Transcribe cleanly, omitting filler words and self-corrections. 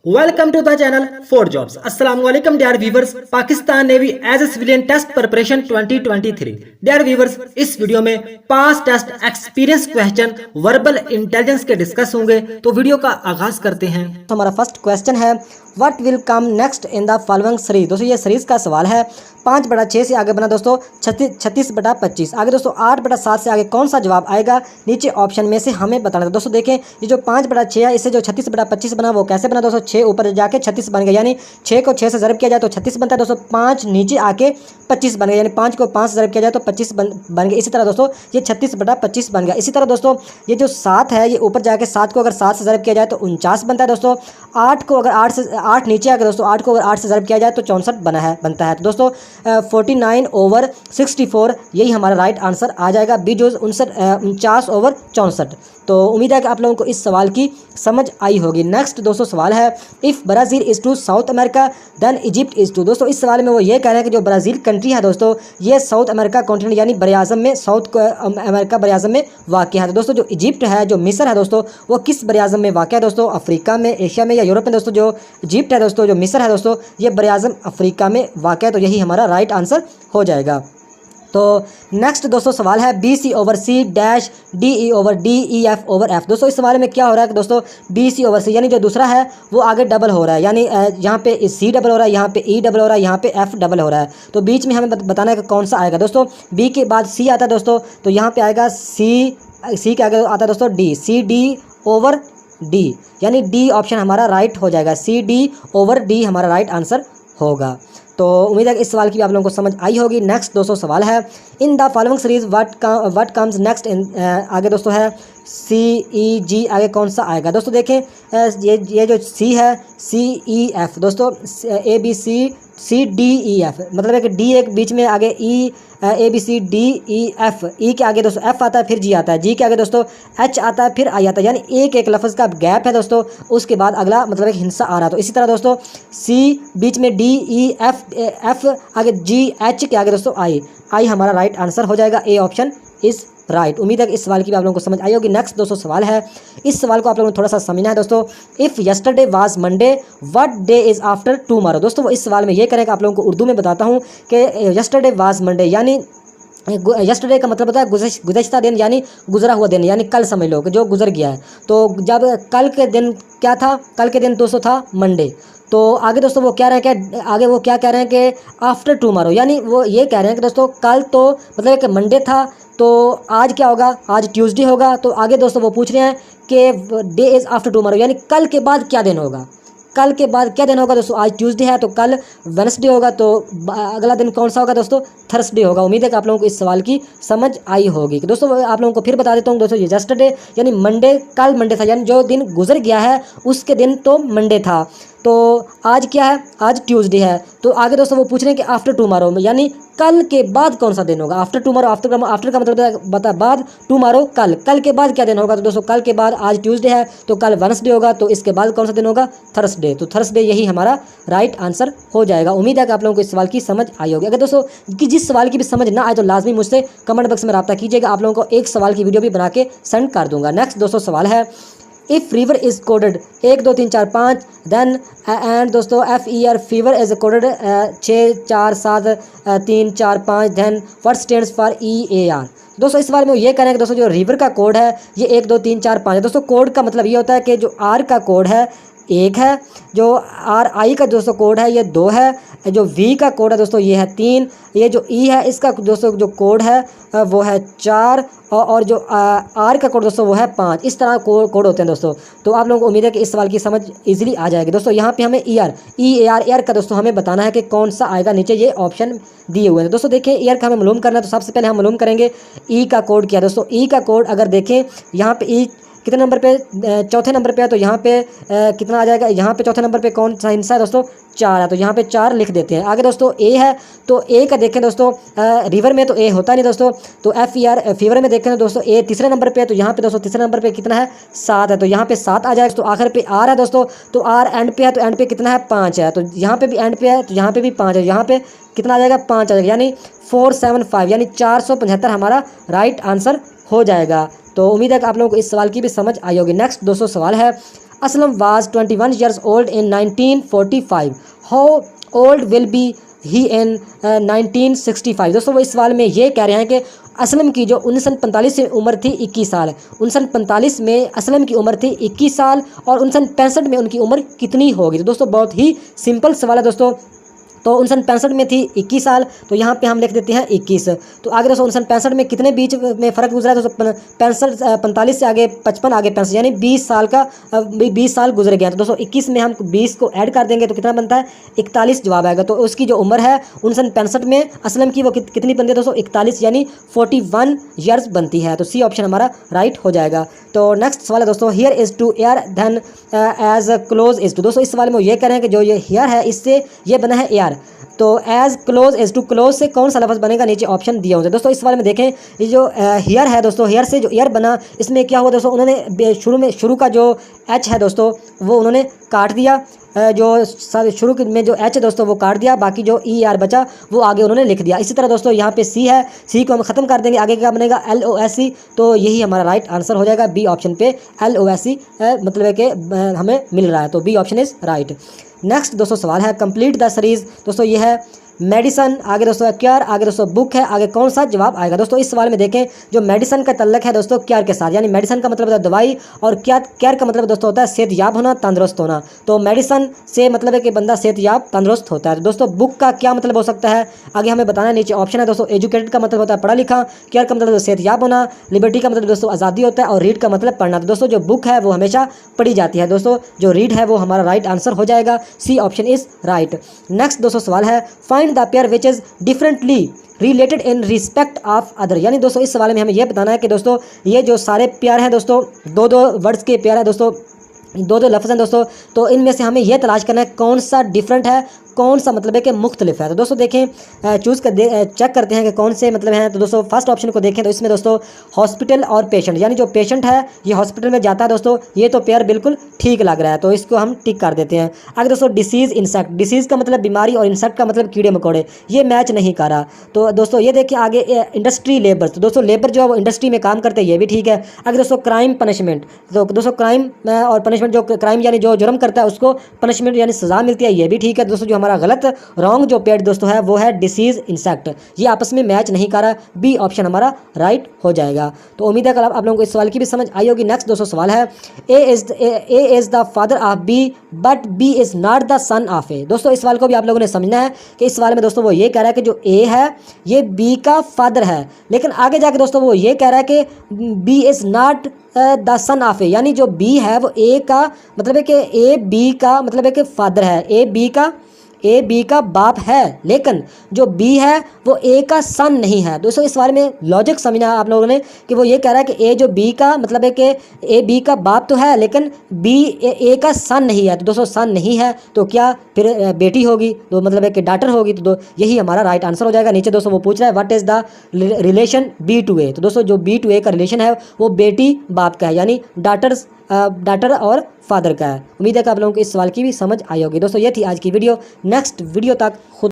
Welcome to the channel for jobs. अस्सलाम वालेकुम dear viewers. Pakistan navy as a civilian test preparation 2023। Dear viewers, इस video में past test experience question verbal intelligence के discuss होंगे। तो video का आगाज करते हैं। तो हमारा फर्स्ट क्वेश्चन है, what will come next in the following series. दोस्तों ये सीरीज का सवाल है। 5/6 से आगे बना दोस्तों 36/25। आगे दोस्तों 8/7 से आगे कौन सा जवाब आएगा, नीचे ऑप्शन में से हमें बताना है। दोस्तों देखें, ये जो 5/6 है, इससे जो 36/25 बना वो कैसे बना दोस्तों, 6 ऊपर जाके 36 बन गया, यानी 6 को 6 से ज़रब किया जाए तो 36 बनता है दोस्तों। 5 नीचे आके 25 बन गया, यानी 5 को 5 से ज़रब किया जाए तो 25 बन गया। इसी तरह दोस्तों ये 36/25 बन गया। इसी तरह दोस्तों ये जो 7 है, ये ऊपर जाके 7 को अगर 7 से ज़रब किया जाए तो 49 बनता है दोस्तों। 8 को अगर 8 नीचे आकर दोस्तों 8 को अगर 8 से ज़रब किया जाए तो 64 बनता है। तो दोस्तों 49/64 यही हमारा राइट आंसर आ जाएगा। बी जो 49/64। तो उम्मीद है कि आप लोगों को इस सवाल की समझ आई होगी। नेक्स्ट दोस्तों सवाल है, if Brazil is to South America then Egypt is to. दोस्तों इस सवाल में वो ये कह रहे हैं कि जो ब्राज़ील कंट्री है दोस्तों, ये साउथ अमेरिका कॉन्टिनेंट यानी बरआज़म में, साउथ अमेरिका बरआज़म में वाक़ है। तो दोस्तों जो इजिप्ट है, जो मिस्र है दोस्तों, वो किस बरआज़म में वाक़ है दोस्तों, अफ्रीका में, एशिया में या यूरोप में। दोस्तों जो इजिप्ट है दोस्तों, जो मिस्र है दोस्तों, ये बरआज़म अफ्रीका में वाक़ है। तो यही हमारा राइट आंसर हो जाएगा। तो नेक्स्ट दोस्तों सवाल है, BC/C डैश DE/D/E/F/F। दोस्तों इस सवाल में क्या हो रहा है कि दोस्तों BC/C यानी जो दूसरा है वो आगे डबल हो रहा है, यानी यहाँ पे C डबल हो रहा है, यहाँ पे E डबल हो रहा है, यहाँ पे F डबल हो रहा है। तो बीच में हमें बताना है कि कौन सा आएगा। दोस्तों B के बाद C आता है दोस्तों, तो यहाँ पे आएगा C के आगे आता है दोस्तों D, CD/D, यानी D ऑप्शन हमारा राइट हो जाएगा। CD/D हमारा राइट आंसर होगा। तो उम्मीद है कि इस सवाल की भी आप लोगों को समझ आई होगी। नेक्स्ट दोस्तों सवाल है, इन the following series what comes next in. आगे दोस्तों है CEG, आगे कौन सा आएगा। दोस्तों देखें, ये जो C है CEF दोस्तों, ABCDEF, मतलब है कि D एक बीच में, आगे ABCDEF, E के आगे दोस्तों F आता है, फिर G आता है, G के आगे दोस्तों H आता है, फिर I आता है, यानी एक लफ्ज़ का गैप है दोस्तों, उसके बाद अगला मतलब एक हिस्सा आ रहा है। तो इसी तरह दोस्तों C बीच में DEF आगे GH के आगे दोस्तों I हमारा राइट आंसर हो जाएगा। A option is right. उम्मीद है कि इस सवाल की भी आप लोगों को समझ आई होगी। नेक्स्ट दोस्तों सवाल है, इस सवाल को आप लोगों को थोड़ा सा समझना है दोस्तों। If yesterday was Monday what day is after tomorrow. दोस्तों इस सवाल में ये करें कि आप लोगों को उर्दू में बताता हूँ कि यस्टरडे वाज मंडे, यानी यस्टरडे का मतलब होता है गुज़श्ता दिन, यानी गुजरा हुआ दिन, यानी कल समझ लो कि जो गुजर गया है। तो जब कल के दिन क्या था, कल के दिन दोस्तों था मंडे। तो आगे दोस्तों वो क्या रहे हैं, कि आगे वो क्या कह रहे हैं कि आफ्टर टुमारो, यानी वो ये कह रहे हैं कि दोस्तों कल तो मतलब कि मंडे था, तो आज क्या होगा, आज ट्यूसडे होगा। तो आगे दोस्तों वो पूछ रहे हैं कि डे इज़ आफ्टर टुमारो, यानी कल के बाद क्या दिन होगा, कल के बाद क्या दिन होगा। दोस्तों आज ट्यूसडे है तो कल वेडनेसडे होगा, तो अगला दिन कौन सा होगा दोस्तों, थर्सडे होगा। उम्मीद है कि आप लोगों को इस सवाल की समझ आई होगी। कि दोस्तों आप लोगों को फिर बता देता हूँ दोस्तों, ये यस्टरडे यानी मंडे, कल मंडे था, यानी जो दिन गुजर गया है उसके दिन तो मंडे था। तो आज क्या है, आज ट्यूसडे है। तो आगे दोस्तों वो पूछ रहे हैं कि आफ्टर टुमारो, यानी कल के बाद कौन सा दिन होगा। आफ्टर टुमारो, आफ्टर का मतलब बता बाद, टुमारो कल के बाद क्या दिन होगा। तो दोस्तों कल के बाद आज ट्यूसडे है तो कल वेडनेसडे होगा, तो इसके बाद कौन सा दिन होगा, थर्सडे। तो थर्सडे यही हमारा राइट आंसर हो जाएगा। उम्मीद है कि आप लोगों को इस सवाल की समझ आई होगी। अगर दोस्तों कि जिस सवाल की भी समझ ना आए तो लाजमी मुझसे कमेंट बॉक्स में रब्ता कीजिएगा, आप लोगों को एक सवाल की वीडियो भी बना के सेंड कर दूंगा। नेक्स्ट दोस्तों सवाल है, if river is coded 1 2 3 4 5 then and दोस्तों FER fever is coded 6 4 7 3 4 5 then what stands for EAR। दोस्तों इस बारे में ये कह रहे हैं कि दोस्तों जो रिवर का कोड है ये 1 2 3 4 5 है। दोस्तों कोड का मतलब ये होता है कि जो R का कोड है 1 है, जो RI का दोस्तों कोड है ये 2 है, जो V का कोड है दोस्तों ये है 3, ये जो E है इसका दोस्तों जो कोड है वो है 4, और जो R का कोड दोस्तों वो है 5। इस तरह कोड होते हैं दोस्तों। तो आप लोगों को उम्मीद है कि इस सवाल की समझ इजीली आ जाएगी। दोस्तों यहाँ पे हमें EAR का दोस्तों हमें बताना है कि कौन सा आएगा, नीचे ये ऑप्शन दिए हुए हैं। दोस्तों देखिए EAR का हमें मालूम करना है, तो सबसे पहले हम मालूम करेंगे E का कोड क्या है। दोस्तों E का कोड अगर देखें यहाँ पे E कितने नंबर पे, चौथे नंबर पे है, तो यहाँ पे कितना आ जाएगा, यहाँ पे चौथे नंबर पे कौन सा हिस्सा है दोस्तों, 4 है, तो यहाँ पे 4 लिख देते हैं। आगे दोस्तों A है, तो A का देखें दोस्तों, रिवर में तो A होता नहीं दोस्तों, तो FER फीवर में देखें दोस्तों A तीसरे नंबर पे है, तो यहाँ पे दोस्तों तीसरे नंबर पे कितना है, 7 है, तो यहाँ पे 7 आ जाएगा। तो आखिर पे R है दोस्तों, तो R एंड पे है, तो एंड पे कितना है, 5 है, तो यहाँ पे भी एंड पे है, तो यहाँ पे भी 5 है, यहाँ पे कितना आ जाएगा, 5 आ जाएगा, यानी 475, यानी 475 हमारा राइट आंसर हो जाएगा। तो उम्मीद है कि आप लोगों को इस सवाल की भी समझ आई होगी। नेक्स्ट दोस्तों सवाल है, Aslam was 21 years old in 1945, how old will be he in 1965। दोस्तों वो इस सवाल में ये कह रहे हैं कि असलम की जो 1945 में उम्र थी 21 साल, 1945 में असलम की उम्र थी 21 साल और 1965 में उनकी उम्र कितनी होगी। तो दोस्तों बहुत ही सिंपल सवाल है दोस्तों। तो 1965 में थी 21 साल, तो यहाँ पे हम लिख देते हैं 21। तो आगे दोस्तों 1965 में कितने बीच में फ़र्क गुजरा है दोस्तों, 45 से आगे 55 आगे 65, यानी 20 साल का 20 साल गुजर गया। तो दोस्तों 21 में हम 20 को ऐड कर देंगे तो कितना बनता है, 41 जवाब आएगा। तो उसकी जो उम्र है 1965 में असलम की वो कितनी बनती है दोस्तों, 41 यानी 41 ईयर्स बनती है। तो सी ऑप्शन हमारा राइट हो जाएगा। तो नेक्स्ट सवाल है दोस्तों, hear is to air then edge close is to. दोस्तों इस सवाल में वो ये कह रहे हैं कि जो ये हियर है इससे ये बना है एयर, तो edge close is to close से कौन सा लफ्ज़ बनेगा, नीचे ऑप्शन दिया होता है। दोस्तों इस सवाल में देखें, ये जो हियर है दोस्तों, हियर से जो ईयर बना, इसमें क्या हुआ दोस्तों, उन्होंने शुरू का जो एच है दोस्तों वो उन्होंने काट दिया, जो शुरू में जो एच है दोस्तों वो काट दिया, बाकी जो ई आर बचा वो आगे उन्होंने लिख दिया। इसी तरह दोस्तों यहाँ पे सी है, सी को हम ख़त्म कर देंगे, आगे क्या बनेगा LOSC। तो यही हमारा राइट आंसर हो जाएगा, बी ऑप्शन पे LOSC मतलब है कि हमें मिल रहा है। तो B option is right. Next दोस्तों सवाल है, कंप्लीट द सीरीज़। दोस्तों ये है मेडिसन, आगे दोस्तों क्यार, आगे दोस्तों बुक है, आगे कौन सा जवाब आएगा। दोस्तों इस सवाल में देखें, जो मेडिसन का तल्लक है दोस्तों क्यार के साथ, यानी मेडिसन का मतलब होता है दवाई और क्यार का मतलब दोस्तों होता है सेहतयाब होना, तंदुरुस्त होना। तो मेडिसन से मतलब है कि बंदा सेहतयाब तंदुरुस्त होता है। तो दोस्तों बुक का क्या मतलब हो सकता है, आगे हमें बताना है, नीचे ऑप्शन है दोस्तों। एजुकेटेड का मतलब होता है पढ़ा लिखा, क्यार का मतलब सेहतयाब होना, लिबर्टी का मतलब दोस्तों आज़ादी होता है और रीड का मतलब पढ़ना। तो दोस्तों जो बुक है वो हमेशा पढ़ी जाती है, दोस्तों जो रीड है वो हमारा राइट आंसर हो जाएगा, C option is right. Next दोस्तों सवाल है, find the pair which is differently related in respect of other. यानी दोस्तों इस सवाल में हमें यह बताना है कि दोस्तों ये जो सारे पेयर हैं दोस्तों, दो वर्ड्स के पेयर है दोस्तों, दो लफ्ज़ हैं दोस्तों, तो इनमें से हमें यह तलाश करना है कौन सा डिफरेंट है, कौन सा मतलब है कि मुख्तलिफ है। तो दोस्तों देखें, चेक करते हैं कि कौन से मतलब हैं। तो दोस्तों फर्स्ट ऑप्शन को देखें, तो इसमें दोस्तों हॉस्पिटल और पेशेंट, यानी जो पेशेंट है ये हॉस्पिटल में जाता है दोस्तों, ये तो पेयर बिल्कुल ठीक लग रहा है, तो इसको हम टिक कर देते हैं। आगे दोस्तों डिसीज़ इंसेक्ट, डिसीज़ का मतलब बीमारी और इंसेक्ट का मतलब कीड़े मकोड़े, ये मैच नहीं कर रहा। तो दोस्तों ये देखिए आगे इंडस्ट्री लेबर, तो दोस्तों लेबर जो है वो इंडस्ट्री में काम करते हैं, ये भी ठीक है। आगे दोस्तों क्राइम पनिशमेंट, तो दोस्तों क्राइम और पनिशमेंट, जो क्राइम यानी जो जुर्म करता है उसको पनिशमेंट यानी सज़ा मिलती है, ये भी ठीक है। दोस्तों जो हमारा गलत रॉन्ग जो पेयर दोस्तों है वो है डिसीज़ इंसेक्ट, ये आपस में मैच नहीं कर रहा, बी ऑप्शन हमारा राइट हो जाएगा। तो उम्मीद है कि आप लोगों को इस सवाल की भी समझ आई होगी। नेक्स्ट दोस्तों सवाल है, A is the father of B but B is not the son of A. दोस्तों इस सवाल को भी आप लोगों ने समझना है कि इस सवाल में दोस्तों वो ये कह रहा है कि जो ए है ये बी का फादर है, लेकिन आगे जाके दोस्तों वो ये कह रहा है कि B is not the son of A, यानी जो बी है वो ए का मतलब है कि ए बी का मतलब है कि फादर है, ए बी का बाप है, लेकिन जो बी है वो ए का सन नहीं है। दोस्तों इस बारे में लॉजिक समझना है आप लोगों ने कि वो ये कह रहा है कि ए जो बी का मतलब है कि ए बी का बाप तो है, लेकिन बी ए का सन नहीं है। तो दोस्तों सन नहीं है तो क्या फिर बेटी होगी, तो मतलब है कि डॉटर होगी, तो यही हमारा राइट आंसर हो जाएगा। नीचे दोस्तों वो पूछ रहा है what is the relation B to A. तो दोस्तों जो बी टू ए का रिलेशन है वो बेटी बाप का है, यानी डॉटर और फादर का है। उम्मीद है कि आप लोगों को इस सवाल की भी समझ आई होगी। दोस्तों ये थी आज की वीडियो, नेक्स्ट वीडियो तक खुद